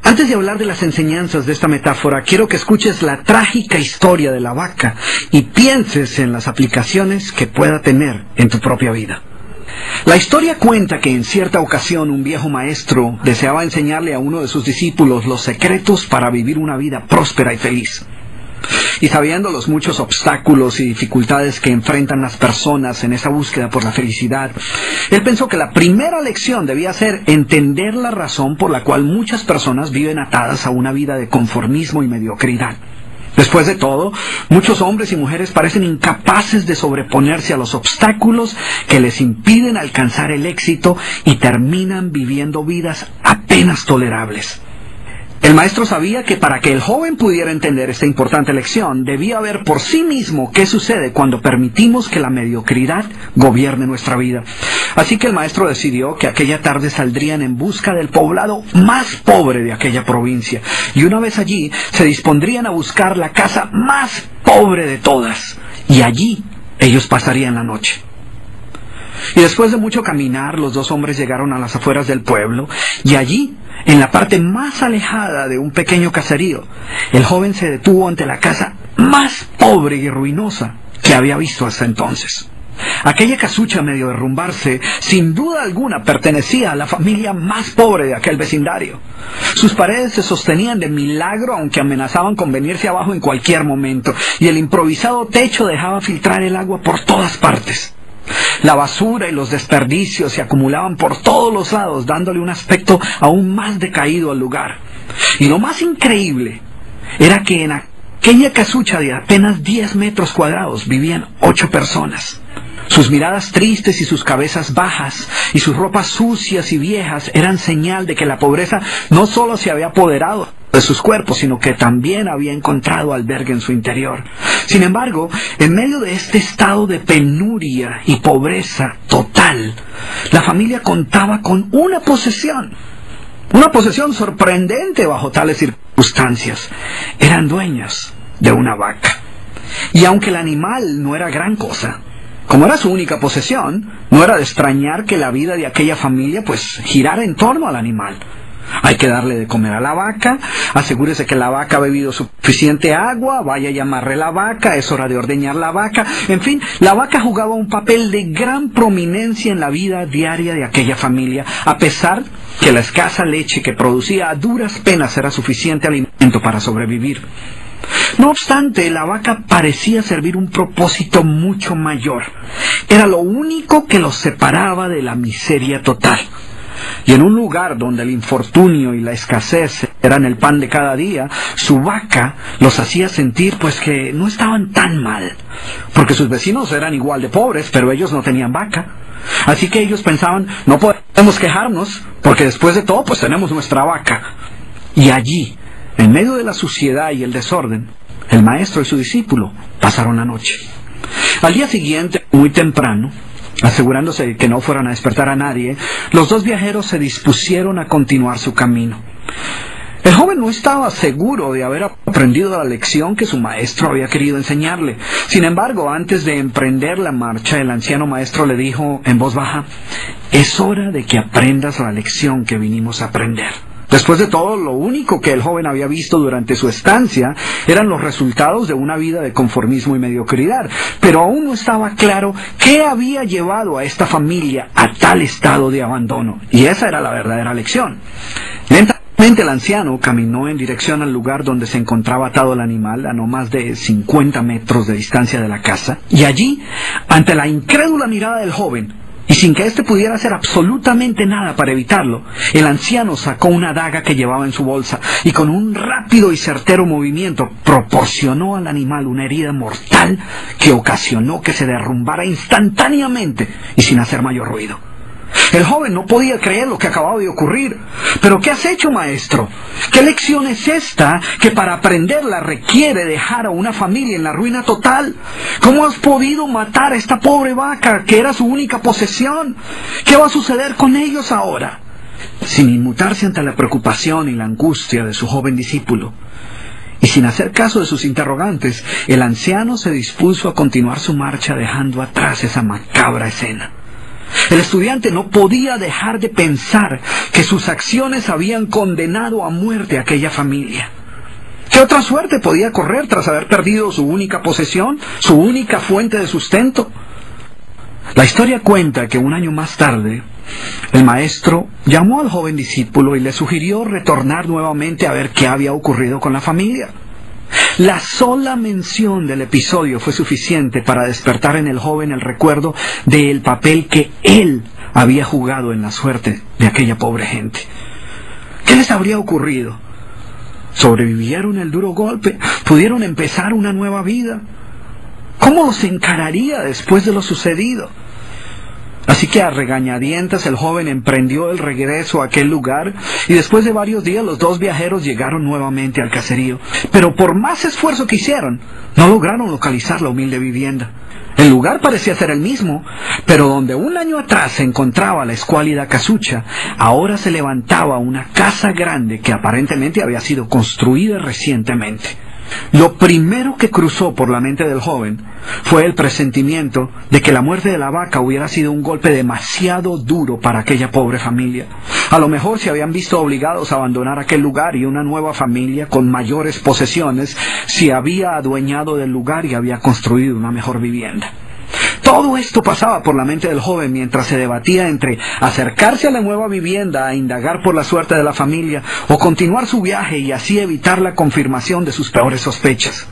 Antes de hablar de las enseñanzas de esta metáfora, quiero que escuches la trágica historia de la vaca y pienses en las aplicaciones que pueda tener en tu propia vida. La historia cuenta que en cierta ocasión un viejo maestro deseaba enseñarle a uno de sus discípulos los secretos para vivir una vida próspera y feliz. Y sabiendo los muchos obstáculos y dificultades que enfrentan las personas en esa búsqueda por la felicidad, él pensó que la primera lección debía ser entender la razón por la cual muchas personas viven atadas a una vida de conformismo y mediocridad. Después de todo, muchos hombres y mujeres parecen incapaces de sobreponerse a los obstáculos que les impiden alcanzar el éxito y terminan viviendo vidas apenas tolerables. El maestro sabía que para que el joven pudiera entender esta importante lección, debía ver por sí mismo qué sucede cuando permitimos que la mediocridad gobierne nuestra vida. Así que el maestro decidió que aquella tarde saldrían en busca del poblado más pobre de aquella provincia, y una vez allí se dispondrían a buscar la casa más pobre de todas, y allí ellos pasarían la noche. Y después de mucho caminar, los dos hombres llegaron a las afueras del pueblo, y allí, en la parte más alejada de un pequeño caserío, el joven se detuvo ante la casa más pobre y ruinosa que había visto hasta entonces. Aquella casucha, medio derrumbarse, sin duda alguna pertenecía a la familia más pobre de aquel vecindario. Sus paredes se sostenían de milagro, aunque amenazaban con venirse abajo en cualquier momento, y el improvisado techo dejaba filtrar el agua por todas partes. La basura y los desperdicios se acumulaban por todos los lados, dándole un aspecto aún más decaído al lugar. Y lo más increíble era que en aquella casucha de apenas 10 metros cuadrados vivían 8 personas. Sus miradas tristes y sus cabezas bajas y sus ropas sucias y viejas eran señal de que la pobreza no solo se había apoderado de sus cuerpos, sino que también había encontrado albergue en su interior. Sin embargo, en medio de este estado de penuria y pobreza total, la familia contaba con una posesión sorprendente bajo tales circunstancias. Eran dueños de una vaca. Y aunque el animal no era gran cosa, como era su única posesión, no era de extrañar que la vida de aquella familia girara en torno al animal. Hay que darle de comer a la vaca, asegúrese que la vaca ha bebido suficiente agua, vaya y amarre la vaca, es hora de ordeñar la vaca. En fin, la vaca jugaba un papel de gran prominencia en la vida diaria de aquella familia, a pesar que la escasa leche que producía a duras penas era suficiente alimento para sobrevivir. No obstante, la vaca parecía servir un propósito mucho mayor. Era lo único que los separaba de la miseria total. Y en un lugar donde el infortunio y la escasez eran el pan de cada día, su vaca los hacía sentir que no estaban tan mal, porque sus vecinos eran igual de pobres, pero ellos no tenían vaca. Así que ellos pensaban, no podemos quejarnos, porque después de todo tenemos nuestra vaca. Y allí, en medio de la suciedad y el desorden, el maestro y su discípulo pasaron la noche. Al día siguiente, muy temprano, asegurándose de que no fueran a despertar a nadie, los dos viajeros se dispusieron a continuar su camino. El joven no estaba seguro de haber aprendido la lección que su maestro había querido enseñarle. Sin embargo, antes de emprender la marcha, el anciano maestro le dijo en voz baja: «Es hora de que aprendas la lección que vinimos a aprender». Después de todo, lo único que el joven había visto durante su estancia eran los resultados de una vida de conformismo y mediocridad, pero aún no estaba claro qué había llevado a esta familia a tal estado de abandono, y esa era la verdadera lección. Lentamente el anciano caminó en dirección al lugar donde se encontraba atado el animal, a no más de 50 metros de distancia de la casa, y allí, ante la incrédula mirada del joven, y sin que éste pudiera hacer absolutamente nada para evitarlo, el anciano sacó una daga que llevaba en su bolsa y con un rápido y certero movimiento proporcionó al animal una herida mortal que ocasionó que se derrumbara instantáneamente y sin hacer mayor ruido. El joven no podía creer lo que acababa de ocurrir. «¿Pero qué has hecho, maestro? ¿Qué lección es esta que para aprenderla requiere dejar a una familia en la ruina total? ¿Cómo has podido matar a esta pobre vaca que era su única posesión? ¿Qué va a suceder con ellos ahora?» Sin inmutarse ante la preocupación y la angustia de su joven discípulo, y sin hacer caso de sus interrogantes, el anciano se dispuso a continuar su marcha dejando atrás esa macabra escena. El estudiante no podía dejar de pensar que sus acciones habían condenado a muerte a aquella familia. ¿Qué otra suerte podía correr tras haber perdido su única posesión, su única fuente de sustento? La historia cuenta que un año más tarde, el maestro llamó al joven discípulo y le sugirió retornar nuevamente a ver qué había ocurrido con la familia. La sola mención del episodio fue suficiente para despertar en el joven el recuerdo del papel que él había jugado en la suerte de aquella pobre gente. ¿Qué les habría ocurrido? ¿Sobrevivieron el duro golpe? ¿Pudieron empezar una nueva vida? ¿Cómo los encararía después de lo sucedido? Así que a regañadientes el joven emprendió el regreso a aquel lugar y después de varios días los dos viajeros llegaron nuevamente al caserío. Pero por más esfuerzo que hicieron, no lograron localizar la humilde vivienda. El lugar parecía ser el mismo, pero donde un año atrás se encontraba la escuálida casucha, ahora se levantaba una casa grande que aparentemente había sido construida recientemente. Lo primero que cruzó por la mente del joven fue el presentimiento de que la muerte de la vaca hubiera sido un golpe demasiado duro para aquella pobre familia. A lo mejor se habían visto obligados a abandonar aquel lugar y una nueva familia con mayores posesiones se había adueñado del lugar y había construido una mejor vivienda. Todo esto pasaba por la mente del joven mientras se debatía entre acercarse a la nueva vivienda a indagar por la suerte de la familia o continuar su viaje y así evitar la confirmación de sus peores sospechas.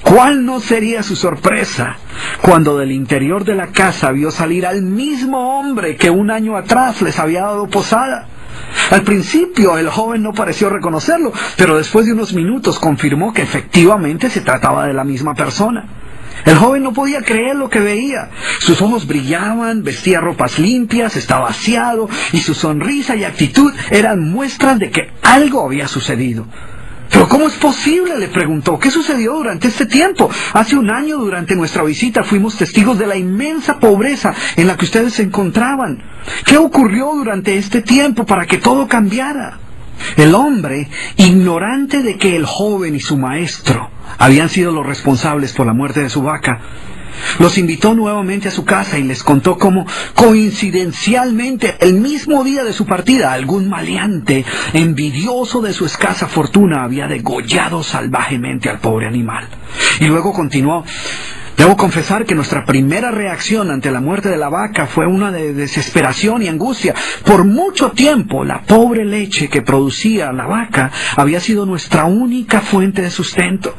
¿Cuál no sería su sorpresa cuando del interior de la casa vio salir al mismo hombre que un año atrás les había dado posada? Al principio el joven no pareció reconocerlo, pero después de unos minutos confirmó que efectivamente se trataba de la misma persona. El joven no podía creer lo que veía. Sus ojos brillaban, vestía ropas limpias, estaba aseado y su sonrisa y actitud eran muestras de que algo había sucedido. ¿Pero cómo es posible?, le preguntó. ¿Qué sucedió durante este tiempo? Hace un año, durante nuestra visita, fuimos testigos de la inmensa pobreza en la que ustedes se encontraban. ¿Qué ocurrió durante este tiempo para que todo cambiara? El hombre, ignorante de que el joven y su maestro habían sido los responsables por la muerte de su vaca, los invitó nuevamente a su casa y les contó cómo, coincidencialmente, el mismo día de su partida, algún maleante, envidioso de su escasa fortuna, había degollado salvajemente al pobre animal. Y luego continuó: debo confesar que nuestra primera reacción ante la muerte de la vaca fue una de desesperación y angustia. Por mucho tiempo, la pobre leche que producía la vaca había sido nuestra única fuente de sustento.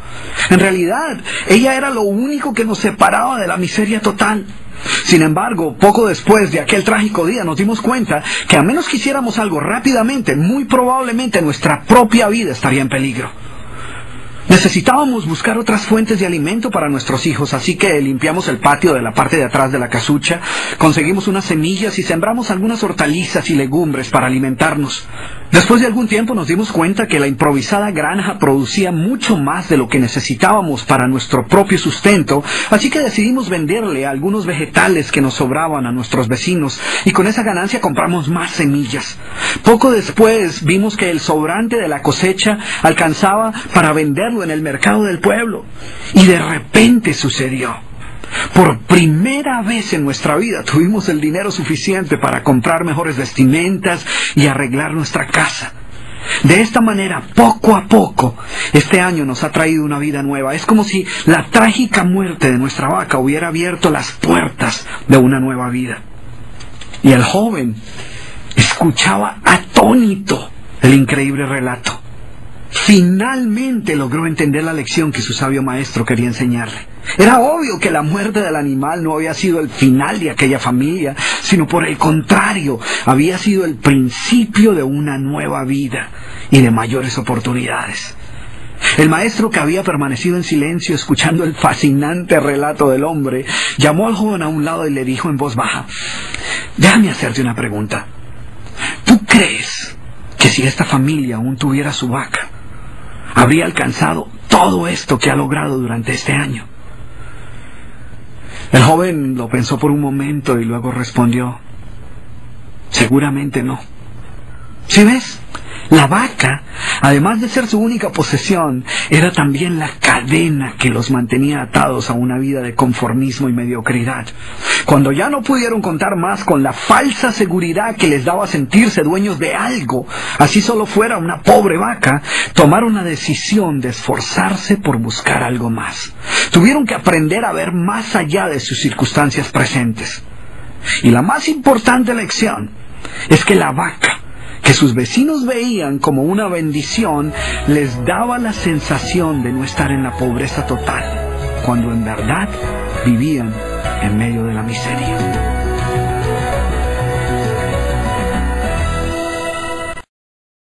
En realidad, ella era lo único que nos separaba de la miseria total. Sin embargo, poco después de aquel trágico día nos dimos cuenta que a menos que hiciéramos algo rápidamente, muy probablemente nuestra propia vida estaría en peligro. Necesitábamos buscar otras fuentes de alimento para nuestros hijos, así que limpiamos el patio de la parte de atrás de la casucha, conseguimos unas semillas y sembramos algunas hortalizas y legumbres para alimentarnos. Después de algún tiempo nos dimos cuenta que la improvisada granja producía mucho más de lo que necesitábamos para nuestro propio sustento, así que decidimos venderle algunos vegetales que nos sobraban a nuestros vecinos y con esa ganancia compramos más semillas. Poco después vimos que el sobrante de la cosecha alcanzaba para venderlo en el mercado del pueblo. Y de repente sucedió. Por primera vez en nuestra vida tuvimos el dinero suficiente para comprar mejores vestimentas y arreglar nuestra casa. De esta manera, poco a poco, este año nos ha traído una vida nueva. Es como si la trágica muerte de nuestra vaca hubiera abierto las puertas de una nueva vida. Y el joven escuchaba atónito el increíble relato. Finalmente logró entender la lección que su sabio maestro quería enseñarle. Era obvio que la muerte del animal no había sido el final de aquella familia, sino por el contrario, había sido el principio de una nueva vida y de mayores oportunidades. El maestro, que había permanecido en silencio escuchando el fascinante relato del hombre, llamó al joven a un lado y le dijo en voz baja: déjame hacerte una pregunta. ¿Tú crees que si esta familia aún tuviera su vaca, habría alcanzado todo esto que ha logrado durante este año? El joven lo pensó por un momento y luego respondió: seguramente no. ¿Sí ves? La vaca, además de ser su única posesión, era también la casa cadena que los mantenía atados a una vida de conformismo y mediocridad. Cuando ya no pudieron contar más con la falsa seguridad que les daba sentirse dueños de algo, así solo fuera una pobre vaca, tomaron la decisión de esforzarse por buscar algo más. Tuvieron que aprender a ver más allá de sus circunstancias presentes. Y la más importante lección es que la vaca, que sus vecinos veían como una bendición, les daba la sensación de no estar en la pobreza total, cuando en verdad vivían en medio de la miseria.